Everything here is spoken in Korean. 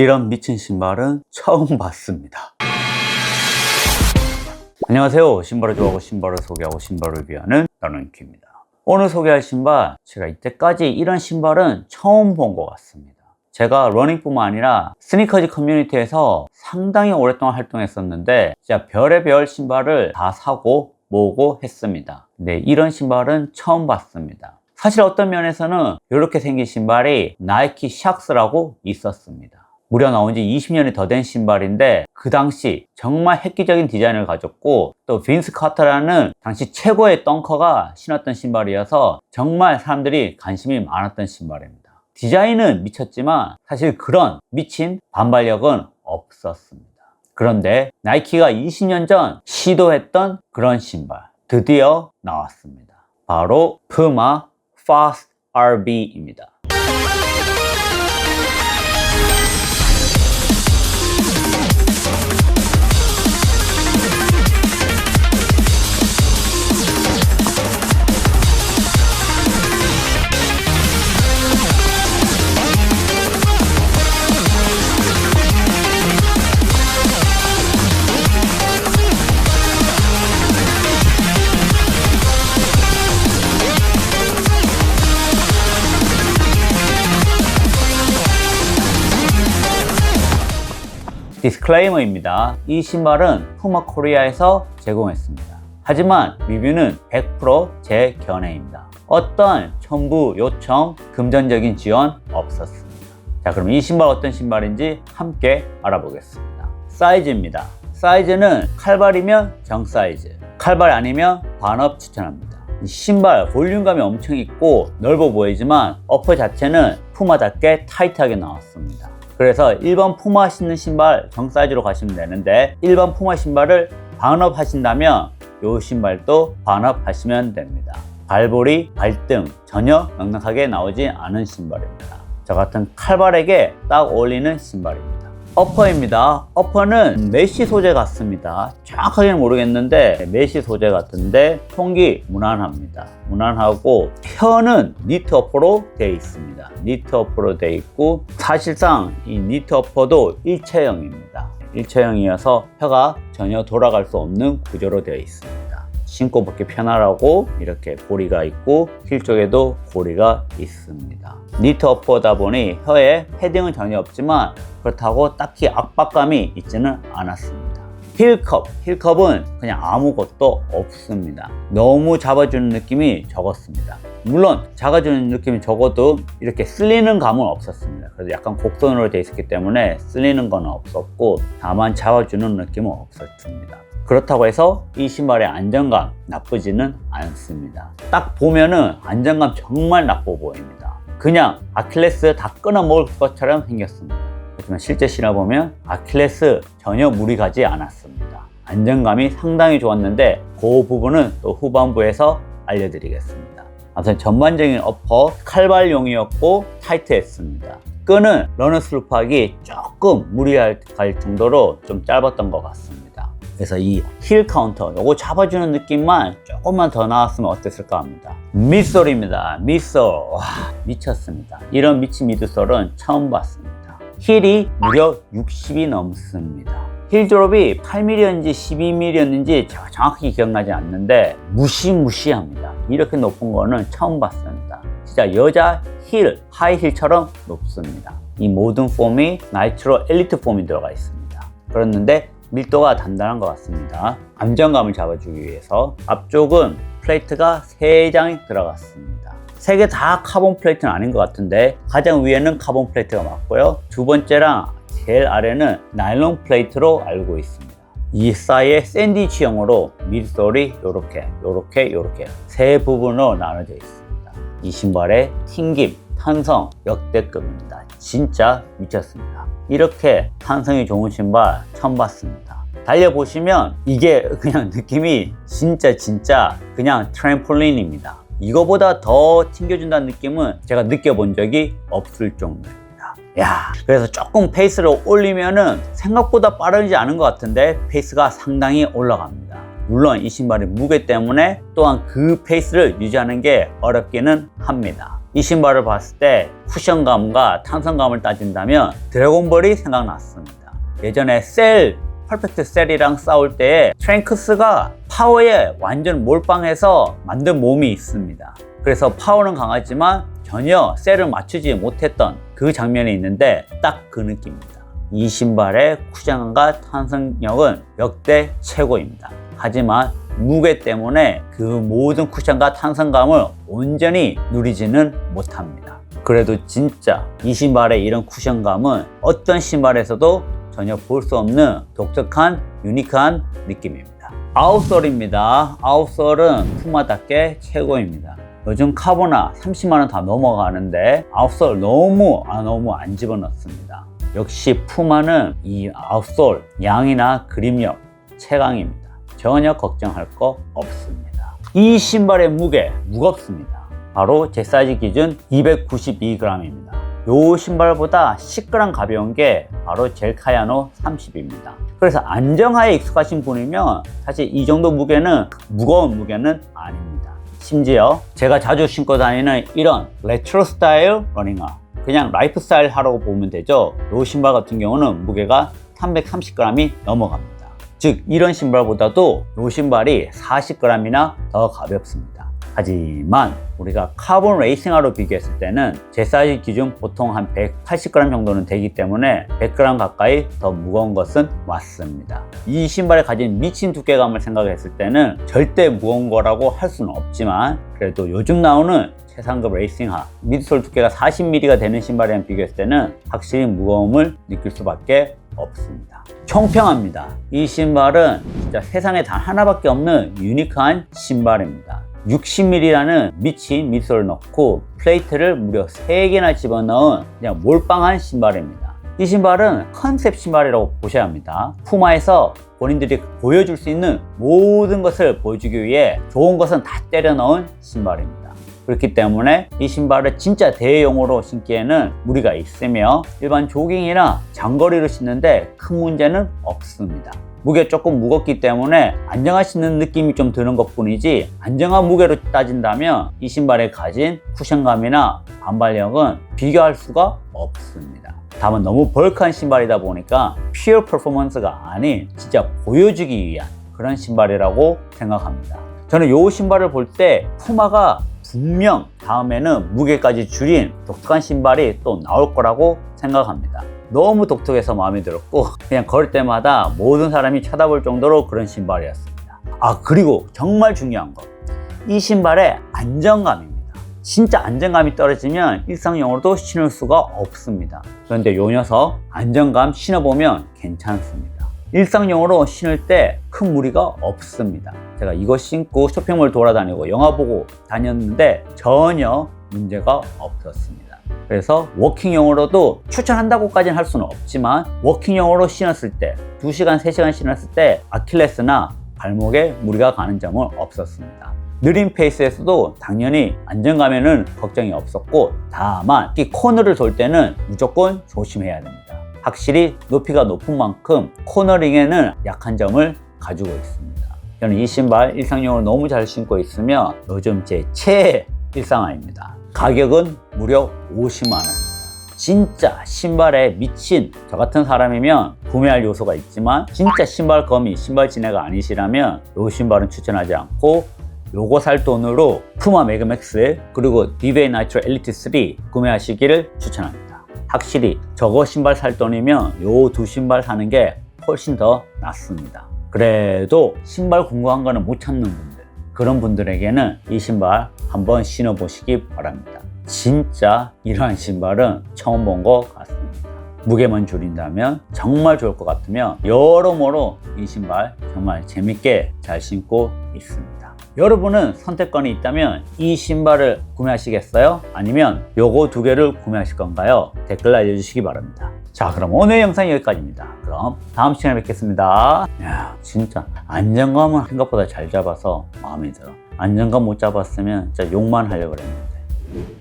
이런 미친 신발은 처음 봤습니다. 안녕하세요. 신발을 좋아하고 신발을 소개하고 신발을 리뷰하는 러닝큐입니다. 오늘 소개할 신발, 제가 이때까지 이런 신발은 처음 본 것 같습니다. 제가 러닝뿐만 아니라 스니커즈 커뮤니티에서 상당히 오랫동안 활동했었는데 진짜 별의별 신발을 다 사고 모으고 했습니다. 근데 이런 신발은 처음 봤습니다. 사실 어떤 면에서는 이렇게 생긴 신발이 나이키 샥스라고 있었습니다. 무려 나온 지 20년이 더 된 신발인데 그 당시 정말 획기적인 디자인을 가졌고 또 빈스 카터라는 당시 최고의 덩커가 신었던 신발이어서 정말 사람들이 관심이 많았던 신발입니다. 디자인은 미쳤지만 사실 그런 미친 반발력은 없었습니다. 그런데 나이키가 20년 전 시도했던 그런 신발 드디어 나왔습니다. 바로 푸마 Fast RB입니다. 디스클레이머입니다. 이 신발은 푸마 코리아에서 제공했습니다. 하지만 리뷰는 100% 제 견해입니다. 어떤 첨부, 요청, 금전적인 지원 없었습니다. 자, 그럼 이 신발 어떤 신발인지 함께 알아보겠습니다. 사이즈입니다. 사이즈는 칼발이면 정 사이즈, 칼발 아니면 반업 추천합니다. 이 신발 볼륨감이 엄청 있고 넓어 보이지만 어퍼 자체는 푸마답게 타이트하게 나왔습니다. 그래서 1번 푸마 신는 신발 정 사이즈로 가시면 되는데 1번 푸마 신발을 반업 하신다면 이 신발도 반업 하시면 됩니다. 발볼이 발등 전혀 넉넉하게 나오지 않은 신발입니다. 저 같은 칼발에게 딱 어울리는 신발입니다. 어퍼입니다. 어퍼는 메쉬 소재 같습니다. 정확하게는 모르겠는데 메쉬 소재 같은데 통기 무난합니다. 무난하고 혀는 니트 어퍼로 되어 있습니다. 니트 어퍼로 되어 있고 사실상 이 니트 어퍼도 일체형입니다. 일체형이어서 혀가 전혀 돌아갈 수 없는 구조로 되어 있습니다. 신고 벗기 편하라고 이렇게 고리가 있고 힐 쪽에도 고리가 있습니다. 니트 어퍼다 보니 혀에 패딩은 전혀 없지만 그렇다고 딱히 압박감이 있지는 않았습니다. 힐컵은 그냥 아무것도 없습니다. 너무 잡아주는 느낌이 적었습니다. 물론 잡아주는 느낌이 적어도 이렇게 쓸리는 감은 없었습니다. 그래서 약간 곡선으로 되어 있었기 때문에 쓸리는 건 없었고 다만 잡아주는 느낌은 없었습니다. 그렇다고 해서 이 신발의 안정감 나쁘지는 않습니다. 딱 보면은 안정감 정말 나빠 보입니다. 그냥 아킬레스 다 끊어 먹을 것처럼 생겼습니다. 하지만 실제 신어보면 아킬레스 전혀 무리 가지 않았습니다. 안정감이 상당히 좋았는데 그 부분은 또 후반부에서 알려드리겠습니다. 아무튼 전반적인 어퍼 칼발용이었고 타이트했습니다. 끈은 러너스 루프하기 조금 무리할 정도로 좀 짧았던 것 같습니다. 그래서 이 힐 카운터 요거 잡아주는 느낌만 조금만 더 나왔으면 어땠을까 합니다. 미솔입니다. 미솔 미쳤습니다. 이런 미친 미드솔은 처음 봤습니다. 힐이 무려 60이 넘습니다. 힐 드롭이 8mm였는지 12mm였는지 정확히 기억나지 않는데 무시무시합니다. 이렇게 높은 거는 처음 봤습니다. 진짜 여자 힐, 하이 힐처럼 높습니다. 이 모든 폼이 나이트로 엘리트 폼이 들어가 있습니다. 그렇는데 밀도가 단단한 것 같습니다. 안정감을 잡아주기 위해서 앞쪽은 플레이트가 3장이 들어갔습니다. 3개 다 카본 플레이트는 아닌 것 같은데 가장 위에는 카본 플레이트가 맞고요. 두 번째랑 제일 아래는 나일론 플레이트로 알고 있습니다. 이 사이에 샌드위치형으로 mid솔이 요렇게 세 부분으로 나눠져 있습니다. 이 신발의 튕김, 탄성 역대급입니다. 진짜 미쳤습니다. 이렇게 탄성이 좋은 신발 처음 봤습니다. 달려보시면 이게 그냥 느낌이 진짜 그냥 트램폴린입니다. 이거보다 더 튕겨준다는 느낌은 제가 느껴본 적이 없을 정도입니다. 그래서 조금 페이스를 올리면은 생각보다 빠르지 않은 것 같은데 페이스가 상당히 올라갑니다. 물론 이 신발의 무게 때문에 또한 그 페이스를 유지하는 게 어렵기는 합니다. 이 신발을 봤을 때 쿠션감과 탄성감을 따진다면 드래곤볼이 생각났습니다. 예전에 퍼펙트 셀이랑 싸울 때 트랭크스가 파워에 완전 몰빵해서 만든 몸이 있습니다. 그래서 파워는 강하지만 전혀 셀을 맞추지 못했던 그 장면이 있는데 딱 그 느낌입니다. 이 신발의 쿠션감과 탄성력은 역대 최고입니다. 하지만 무게 때문에 그 모든 쿠션과 탄성감을 온전히 누리지는 못합니다. 그래도 진짜 이 신발의 이런 쿠션감은 어떤 신발에서도 전혀 볼 수 없는 독특한 유니크한 느낌입니다. 아웃솔입니다. 아웃솔은 푸마답게 최고입니다. 요즘 카보나 30만원 다 넘어가는데 아웃솔 너무 안 집어넣습니다. 역시 푸마는 이 아웃솔 양이나 그립력 최강입니다. 전혀 걱정할 거 없습니다. 이 신발의 무겁습니다. 바로 제 사이즈 기준 292g입니다. 요 신발보다 10g 가벼운 게 바로 젤카야노 30입니다. 그래서 안정화에 익숙하신 분이면 사실 이 정도 무거운 무게는 아닙니다. 심지어 제가 자주 신고 다니는 이런 레트로 스타일 러닝화, 그냥 라이프 스타일 하라고 보면 되죠. 요 신발 같은 경우는 무게가 330g이 넘어갑니다. 즉 이런 신발보다도 요 신발이 40g이나 더 가볍습니다. 하지만 우리가 카본 레이싱화로 비교했을 때는 제 사이즈 기준 보통 한 180g 정도는 되기 때문에 100g 가까이 더 무거운 것은 맞습니다. 이 신발이 가진 미친 두께감을 생각했을 때는 절대 무거운 거라고 할 수는 없지만 그래도 요즘 나오는 최상급 레이싱화 미드솔 두께가 40mm가 되는 신발이랑 비교했을 때는 확실히 무거움을 느낄 수밖에 없습니다. 총평합니다. 이 신발은 진짜 세상에 단 하나밖에 없는 유니크한 신발입니다. 60mm라는 미친 미드솔을 넣고 플레이트를 무려 3개나 집어넣은 그냥 몰빵한 신발입니다. 이 신발은 컨셉 신발이라고 보셔야 합니다. 푸마에서 본인들이 보여줄 수 있는 모든 것을 보여주기 위해 좋은 것은 다 때려 넣은 신발입니다. 그렇기 때문에 이 신발을 진짜 대용으로 신기에는 무리가 있으며 일반 조깅이나 장거리로 신는데 큰 문제는 없습니다. 무게 조금 무겁기 때문에 안정화 신는 느낌이 좀 드는 것 뿐이지 안정화 무게로 따진다면 이 신발에 가진 쿠션감이나 반발력은 비교할 수가 없습니다. 다만 너무 벌크한 신발이다 보니까 퓨어 퍼포먼스가 아닌 진짜 보여주기 위한 그런 신발이라고 생각합니다. 저는 이 신발을 볼 때 푸마가 분명 다음에는 무게까지 줄인 독특한 신발이 또 나올 거라고 생각합니다. 너무 독특해서 마음에 들었고 그냥 걸을 때마다 모든 사람이 쳐다볼 정도로 그런 신발이었습니다. 그리고 정말 중요한 거, 이 신발의 안정감입니다. 진짜 안정감이 떨어지면 일상용으로도 신을 수가 없습니다. 그런데 이 녀석 안정감 신어보면 괜찮습니다. 일상용으로 신을 때 큰 무리가 없습니다. 제가 이거 신고 쇼핑몰 돌아다니고 영화 보고 다녔는데 전혀 문제가 없었습니다. 그래서 워킹용으로도 추천한다고까지는 할 수는 없지만 워킹용으로 신었을 때 2시간, 3시간 신었을 때 아킬레스나 발목에 무리가 가는 점은 없었습니다. 느린 페이스에서도 당연히 안정감에는 걱정이 없었고 다만 이 코너를 돌 때는 무조건 조심해야 됩니다. 확실히 높이가 높은 만큼 코너링에는 약한 점을 가지고 있습니다. 저는 이 신발 일상용으로 너무 잘 신고 있으며 요즘 제 최애 일상화입니다. 가격은 무려 50만 원입니다. 진짜 신발에 미친 저 같은 사람이면 구매할 요소가 있지만 진짜 신발 거미, 신발 진해가 아니시라면 이 신발은 추천하지 않고 요거 살 돈으로 푸마 매그맥스 그리고 디베이 나이트로 엘리트 3 구매하시기를 추천합니다. 확실히 저거 신발 살 돈이면 요 두 신발 사는 게 훨씬 더 낫습니다. 그래도 신발 궁금한 거는 못 찾는 분들, 그런 분들에게는 이 신발 한번 신어보시기 바랍니다. 진짜 이러한 신발은 처음 본 것 같습니다. 무게만 줄인다면 정말 좋을 것 같으며 여러모로 이 신발 정말 재밌게 잘 신고 있습니다. 여러분은 선택권이 있다면 이 신발을 구매하시겠어요? 아니면 요거 두 개를 구매하실 건가요? 댓글 알려주시기 바랍니다. 자, 그럼 오늘 영상은 여기까지입니다. 그럼 다음 시간에 뵙겠습니다. 이야, 진짜 안정감은 생각보다 잘 잡아서 마음에 들어. 안정감 못 잡았으면 진짜 욕만 하려고 그랬는데.